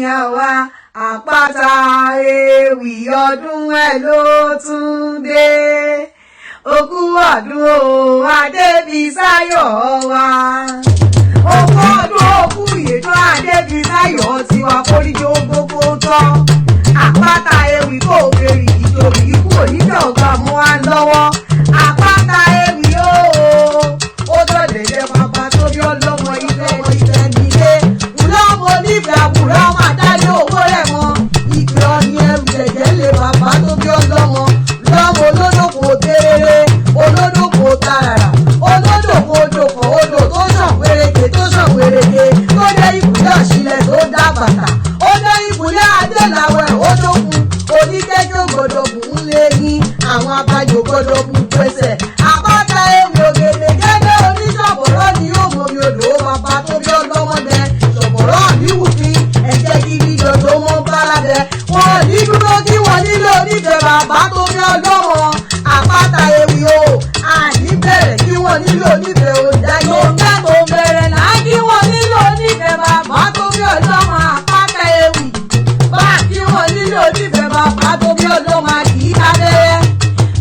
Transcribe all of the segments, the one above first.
àwa àpáta ewì ọdún ẹ̀ ló tún dé. Òkú ọdún o Adébísáyọ̀ wa. Òkú ọdún òkú ìyèdún Adébísáyọ̀ tiwa kórìjọ gbogbo tán. Àpáta ewì kò fèrè ìjòyè ikú onífẹ̀ ọ̀gbà mú wa lọ́wọ́. Àpáta ewì ó dọ̀dẹ̀dẹ̀ bàbá tó bí ọlọ́mọ ìfẹ́ nílé. Ńlọ́mọ onífẹ̀ àbúrò ọmọ àdáyé owó rẹ̀ mọ́. Ìpè ọ̀nì ẹrù jẹ̀jẹ̀ lè bàbá tó bí ọlọ́mọ. Lọ́mọ olódòkò tèrèrè, olódòkò tààrà, olódòkò odòkò odò tó sàn wéreke tó sàn wéreke. Tó dé ìbùdó ọ̀ṣìlẹ̀ tó dá bàtà. Ó dé ìbùdó adélàwẹ̀ ó dókun. Oníkẹ́jọ́ gbọdọ̀kùn ń lé ní àwọn abájọ gbọdọ̀kùn pẹ̀sẹ̀. Àpáta ewì ògèdè gẹ́gẹ́ oníṣọ̀bọ̀rọ̀ ni yóò mọ mi odò bàbá tó bí ọlọ́mọdé. Ṣọ̀bọ̀rọ̀ àbíwù fi ẹ̀jẹ̀ gidi jọ tó mọ́ báradẹ. Wọ́n ní dúró kí wọ́n nílò onífẹ̀ẹ́ bàbá tó bí ọlọ́mọ. Àpáta ewì o àní bẹ̀rẹ̀ kí wọ́n nílò onífẹ̀ẹ́ òdáyé. Òǹkà tó bẹ̀rẹ̀ náà kí wọ́n nílò onífẹ̀ẹ́ bàbá tó bí ọlọ́mọ. Àpáta ewì bá kí wọ́n nílò onífẹ̀ẹ́ bàbá tó bí ọlọ́mọ kì í abẹ́rẹ́.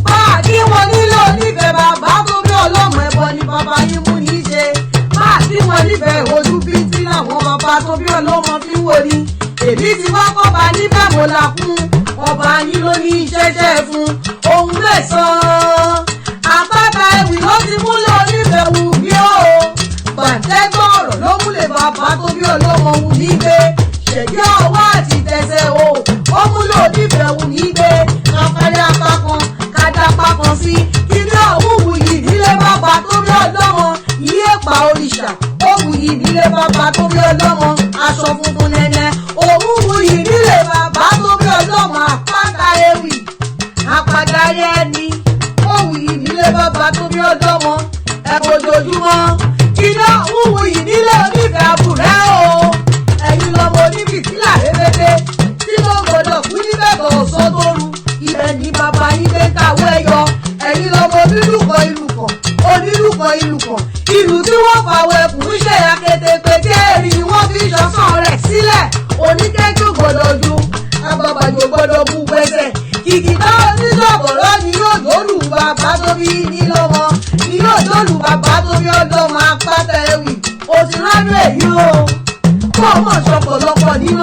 Bá kí wọ́n nílò onífẹ̀ẹ́ bàbá tó bí ọlọ́mọ ẹ̀bọ ni bàbá yín mú ní í ṣe. Bá kí wọ́n nífẹ̀ẹ́ ojú bíntí làwọn bàbá tó bí ọlọ́mọ fi wò ni. Èmi ti wá kọ́ba níbẹ̀ mo là kún. Ọba yín ló ní iṣẹ́ṣẹ́ fún ohun mẹ́sàn-án. Àpáta ewì ló ti múlẹ̀ onífẹ̀ẹ́ wù mí o. Bàǹtẹ́gbọ̀n ọ̀rọ̀ ló múlẹ̀ bàbá tó bí ọlọ́mọ wù mí gbé. Ṣèyí ọwọ́ àti tẹsẹ̀ o. Ó múlẹ̀ onífẹ̀ẹ́ wù mí gbé. Káfárí apá kan, kájà apá kan sí. Kíní ọ̀hún wù yìí nílé bàbá tó bí ọlọ́mọ. Iye pa òrìṣà. Ó wù yìí nílé bàbá tó bí ọlọ́mọ. Aṣọ funfun nẹ́nẹ́. Òun wù yìí nílé bàbá tó bí ọlọ́mọ. Àpáta ewì. Àpàdárí ẹni. Ó wù yìí nílé bàbá tó bí ọlọ́mọ. Ẹ̀kọ́ ojoojúmọ́. Kíní ọ̀hún wù yìí nílé onífẹ̀ẹ́ àbúrẹ́ o. Ẹ̀yin lọmọ onífìtílà rẹ́rẹ́dẹ́. Tí ló gbọdọ̀ kú níbẹ̀ kọ̀ ọ̀sọ́ tó ru. Ibẹ̀ ni bàbá yín gbé kàwé yọ. Ẹ̀yin lọmọ onílùkọ̀ ìlùkọ̀. Onílùkọ̀ ìlùkọ̀. Ìlú tí wọ́n fàwọ̀ ẹ̀kún ń ṣe akété pété èrì ni wọ́n fi ṣọ̀sán rẹ̀ sílẹ̀. Oníkẹ́jọ́ gbọdọ̀ ju. Àbàbàjò gbọdọ̀ bú gbẹ̀sẹ̀. Kìkìtà oníṣọ̀bọ̀rọ̀ ni yóò dólù bàbá tó bí ní lọ́mọ. Ni yóò dólù bàbá tó bí ọlọ́mọ. Àpáta ewì. Òsínlọ́dún èyí o. Kọ́ ọmọ ṣọ̀pọ̀lọpọ̀ nínú